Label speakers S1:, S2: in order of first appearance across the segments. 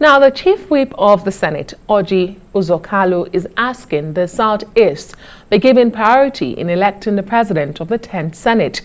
S1: Now, the Chief Whip of the Senate, Orji Uzor-Kalu, is asking the Southeast be given priority in electing the president of the 10th Senate.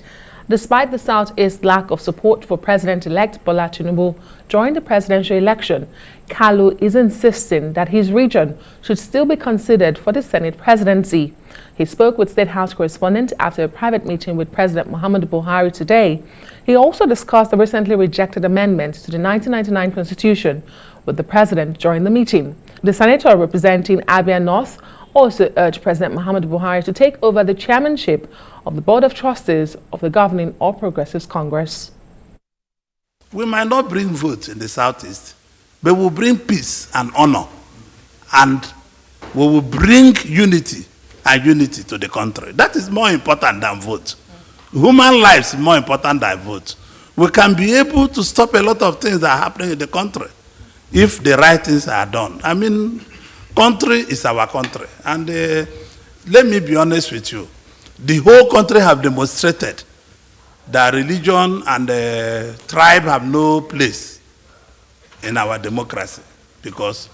S1: Despite the Southeast's lack of support for President-elect Bola Tinubu during the presidential election, Kalu is insisting that his region should still be considered for the Senate presidency. He spoke with State House correspondent after a private meeting with President Muhammadu Buhari today. He also discussed the recently rejected amendments to the 1999 Constitution with the president during the meeting. The senator representing Abia North also urged President Muhammadu Buhari to take over the chairmanship of the Board of Trustees of the governing All Progressives Congress.
S2: We might not bring votes in the Southeast, but we'll bring peace and honor, and we will bring unity to the country. That is more important than votes. Human lives is more important than votes. We can be able to stop a lot of things that are happening in the country if the right things are done. I mean, country is our country. And let me be honest with you. The whole country have demonstrated that religion and tribe have no place in our democracy, because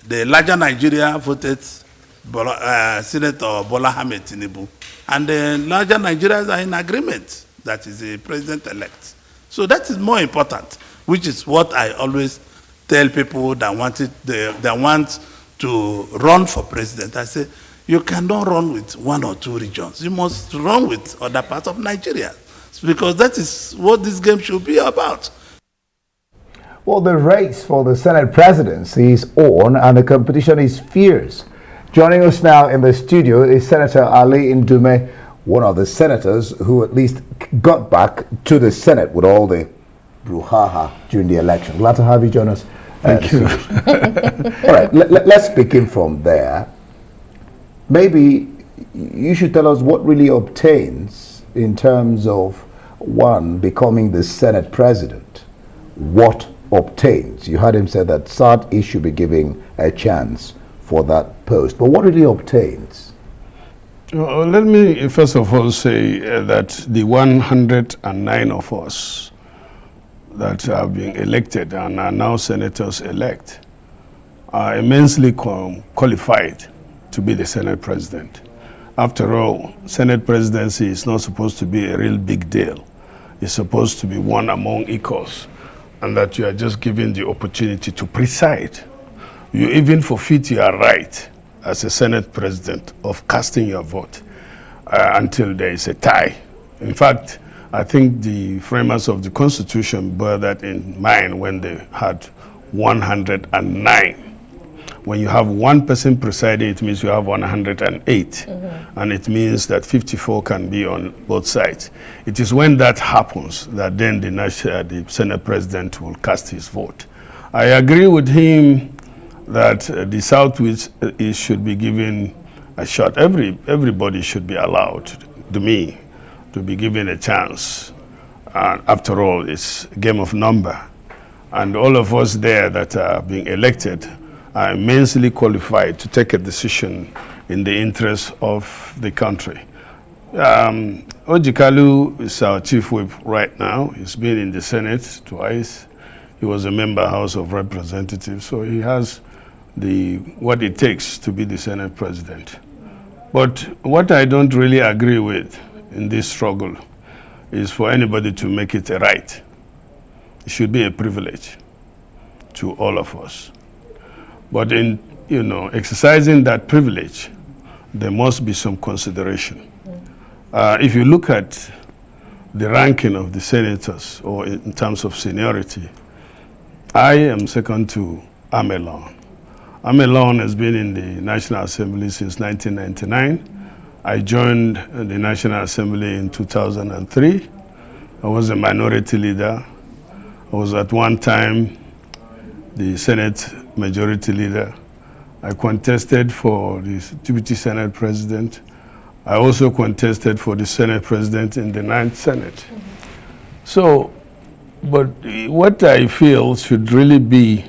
S2: the larger Nigeria voted Senator Bola Ahmed Tinubu, and the larger Nigerians are in agreement that is the president-elect. So that is more important, which is what I always tell people that want to run for president. I say, you cannot run with one or two regions. You must run with other parts of Nigeria, because that is what this game should be about.
S3: Well, the race for the Senate presidency is on and the competition is fierce. Joining us now in the studio is Senator Ali Ndume, one of the senators who at least got back to the Senate with all the brouhaha during the election. Glad to have you join us.
S4: Thank you.
S3: All right, let's begin from there. Maybe you should tell us what really obtains in terms of, one, becoming the Senate president. What obtains? You heard him say that Southeast should be giving a chance for that post. But what really obtains?
S4: Let me first of all say that the 109 of us that have been elected and are now senators-elect are immensely qualified to be the Senate president. After all, Senate presidency is not supposed to be a real big deal. It's supposed to be one among equals, and that you are just given the opportunity to preside. You even forfeit your right as a Senate president of casting your vote until there is a tie. In fact, I think the framers of the Constitution bore that in mind when they had 109. When you have one person presiding, it means you have 108. And it means that 54 can be on both sides. It is when that happens that then the Senate president will cast his vote. I agree with him that the Southwest should be given a shot. Everybody should be allowed, to me, to be given a chance. After all, it's a game of number. And all of us there that are being elected are immensely qualified to take a decision in the interest of the country. Orji Kalu is our chief whip right now. He's been in the Senate twice. He was a member of the House of Representatives, so he has what it takes to be the Senate president. But what I don't really agree with in this struggle is for anybody to make it a right. It should be a privilege to all of us. But in exercising that privilege, there must be some consideration. If you look at the ranking of the senators, or in terms of seniority, I am second to Amelon. Amelon has been in the National Assembly since 1999. I joined the National Assembly in 2003. I was a minority leader. I was at one time the Senate Majority Leader. I contested for the Deputy Senate President. I also contested for the Senate President in the 9th Senate. So, but what I feel should really be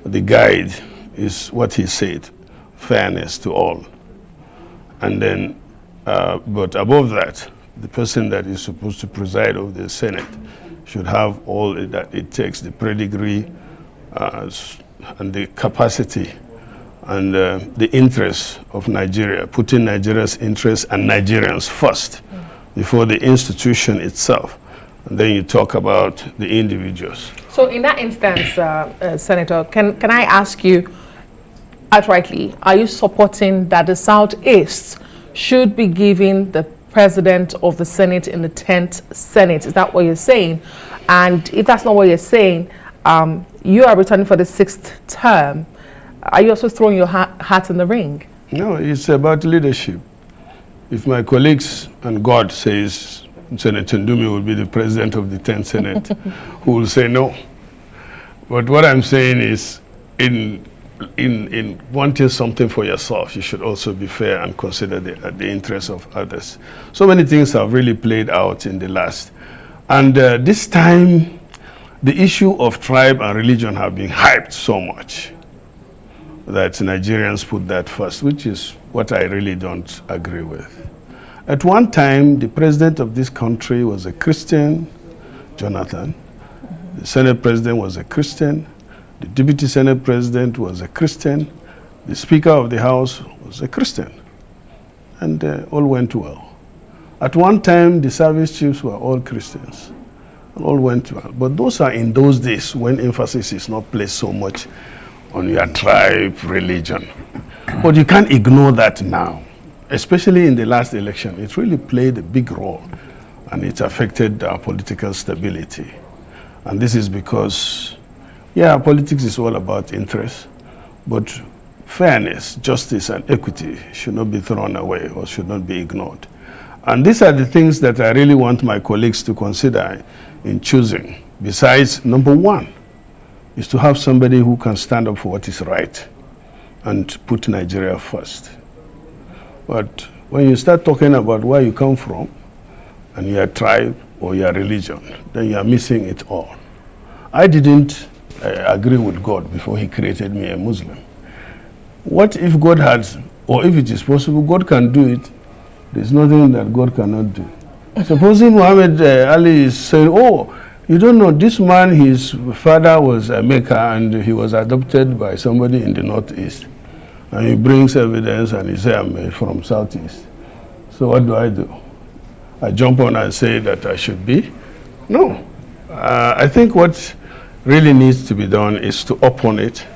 S4: the guide is what he said, fairness to all. And then, but above that, the person that is supposed to preside over the Senate should have all that it takes, the pedigree, and the capacity and the interests of Nigeria, putting Nigeria's interests and Nigerians first before the institution itself. And then you talk about the individuals.
S1: So in that instance, Senator, can I ask you outrightly, are you supporting that the Southeast should be giving the president of the Senate in the 10th Senate? Is that what you're saying? And if that's not what you're saying, you are returning for the 6th term. Are you also throwing your hat in the ring?
S4: No, it's about leadership. If my colleagues and God says Senator Ndume will be the president of the 10th Senate, who will say no. But what I'm saying is, in wanting something for yourself, you should also be fair and consider the interests of others. So many things have really played out in the last. And this time, the issue of tribe and religion have been hyped so much that Nigerians put that first, which is what I really don't agree with. At one time, the president of this country was a Christian, Jonathan. The Senate president was a Christian. The deputy Senate president was a Christian. The Speaker of the House was a Christian. And all went well. At one time, the service chiefs were all Christians. And all went well. But those are in those days when emphasis is not placed so much on your tribe, religion. But you can't ignore that now. Especially in the last election, it really played a big role, and it affected our political stability. And this is because, yeah, politics is all about interest, but fairness, justice, and equity should not be thrown away or should not be ignored. And these are the things that I really want my colleagues to consider in choosing. Besides, number one is to have somebody who can stand up for what is right and put Nigeria first. But when you start talking about where you come from and your tribe or your religion, then you are missing it all. I didn't agree with God before he created me a Muslim. What if God had, or if it is possible, God can do it? There's nothing that God cannot do. Supposing Muhammad Ali is saying, oh, you don't know, this man, his father was a Mecca and he was adopted by somebody in the Northeast. And he brings evidence and he says, I'm from Southeast. So what do? I jump on and say that I should be? No. I think what really needs to be done is to open it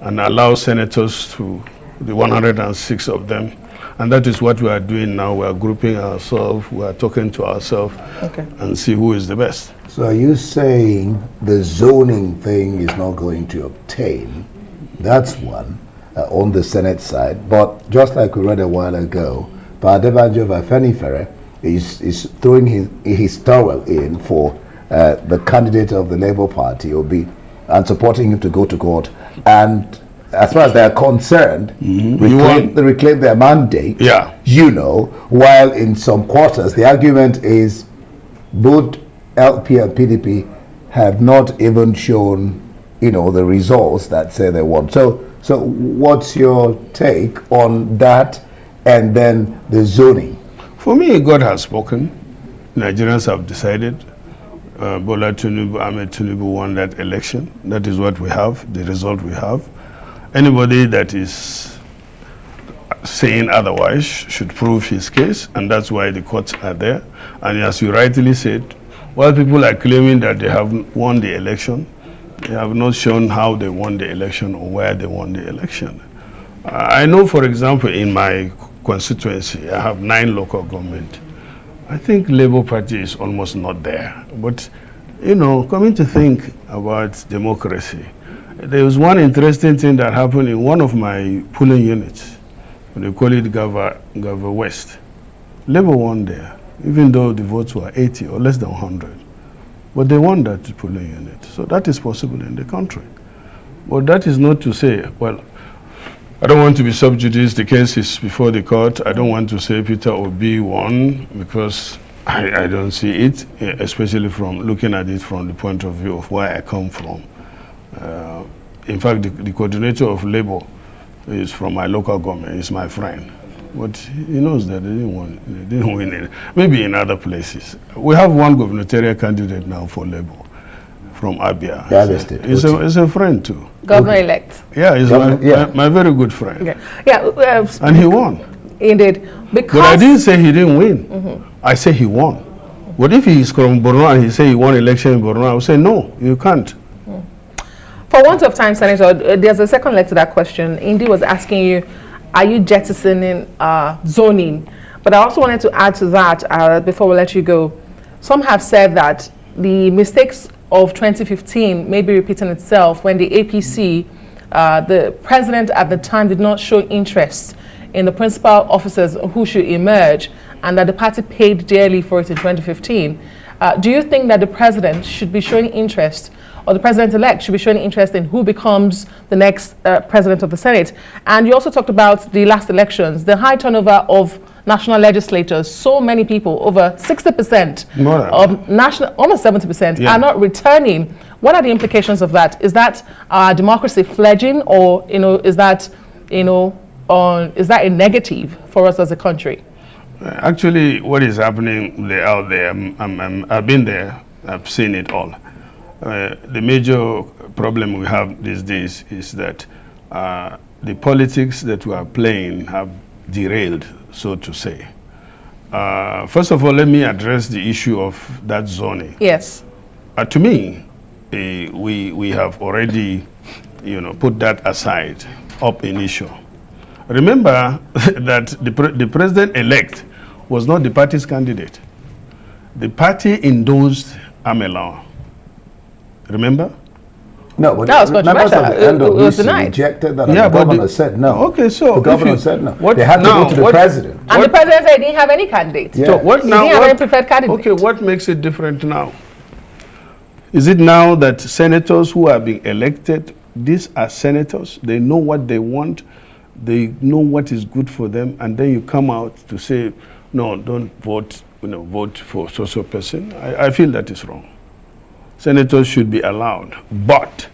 S4: and allow senators to, the 106 of them, and that is what we are doing now. We are grouping ourselves, we are talking to ourselves, and see who is the best.
S3: So are you saying the zoning thing is not going to obtain? That's one. On the Senate side, but just like we read a while ago, Adebanjo Afenifere is throwing his towel in for the candidate of the Labour Party, Obi, and supporting him to go to court. And as far as they are concerned, reclaim their mandate, while in some quarters, the argument is both LP and PDP have not even shown, the results that say they want. So what's your take on that and then the zoning?
S4: For me, God has spoken. Nigerians have decided. Bola Tinubu, Ahmed Tinubu won that election. That is what we have, the result we have. Anybody that is saying otherwise should prove his case, and that's why the courts are there. And as you rightly said, while people are claiming that they have won the election, they have not shown how they won the election or where they won the election. I know, for example, in my constituency, I have 9 local government. I think Labour Party is almost not there. But, coming to think about democracy, there was one interesting thing that happened in one of my polling units. They call it Gava West. Labour won there, even though the votes were 80 or less than 100. But they won that polling unit. So that is possible in the country. But that is not to say, well, I don't want to be sub judice, the case is before the court. I don't want to say Peter Obi won because I don't see it, especially from looking at it from the point of view of where I come from. In fact, the coordinator of Labour is from my local government, he's my friend. But he knows that they didn't win it. Maybe in other places. We have one gubernatorial candidate now for Labour from Abia.
S3: Abia State.
S4: He's a friend too.
S1: Governor-elect.
S4: Yeah, he's
S3: Yeah.
S4: my very good friend.
S1: Okay. Yeah.
S4: And he won.
S1: Indeed. Because
S4: But I didn't say he didn't win. I say he won. What if he is from Borno and he say he won election in Borno? I would say no, you can't.
S1: for want of time, Senator, there's a second leg to that question. Indy was asking you, are you jettisoning zoning? But I also wanted to add to that before we let you go. Some have said that the mistakes of 2015 may be repeating itself when the APC, the president at the time, did not show interest in the principal officers who should emerge, and that the party paid dearly for it in 2015. Do you think that the president should be showing interest, or the president-elect should be showing interest in who becomes the next president of the Senate? And you also talked about the last elections, the high turnover of national legislators. So many people, over 60% of national, almost 70%, are not returning. What are the implications of that? Is that democracy fledgling, or is that is that a negative for us as a country?
S4: Actually, what is happening out there, I've been there, I've seen it all. The major problem we have these days is that the politics that we are playing have derailed, so to say. First of all, let me address the issue of that zoning.
S1: Yes.
S4: To me, we have already, put that aside up in issue. Remember that the president-elect was not the party's candidate. The party endorsed Amelaw. Remember?
S3: No, but
S1: that was
S3: members of the
S1: it was denied.
S3: rejected that, and the governor said no.
S4: Okay, so
S3: the governor said no. They had to go to the president.
S1: And the president said he didn't have any candidate.
S3: Yeah.
S4: So what now?
S1: He didn't have any preferred candidate.
S4: Okay, what makes it different now? Is it now that senators who are being elected, these are senators, they know what they want, they know what is good for them, and then you come out to say, no, don't vote, vote for so person? I feel that is wrong. Senators should be allowed, but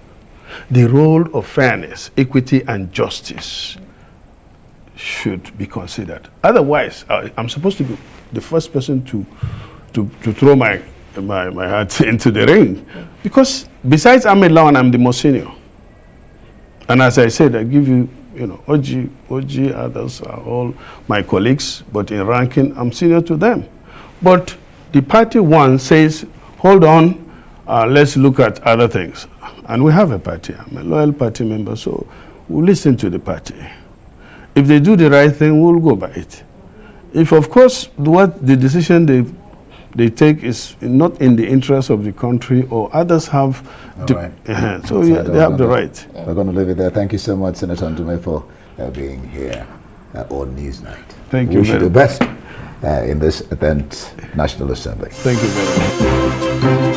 S4: the role of fairness, equity, and justice should be considered. Otherwise, I'm supposed to be the first person to throw my hat into the ring, because besides Ahmed Lawan, I'm the most senior. And as I said, I give you, OG, others are all my colleagues, but in ranking, I'm senior to them. But the party one says, hold on, let's look at other things. And we have a party. I'm a loyal party member, so we'll listen to the party. If they do the right thing, we'll go by it. If, of course, what the decision they take is not in the interest of the country, or others have, so they have the right.
S3: We're going to leave it there. Thank you so much, Senator Ndume, for being here on News Night.
S4: Thank you.
S3: We wish you the best in this 10th National Assembly.
S4: Thank you very much.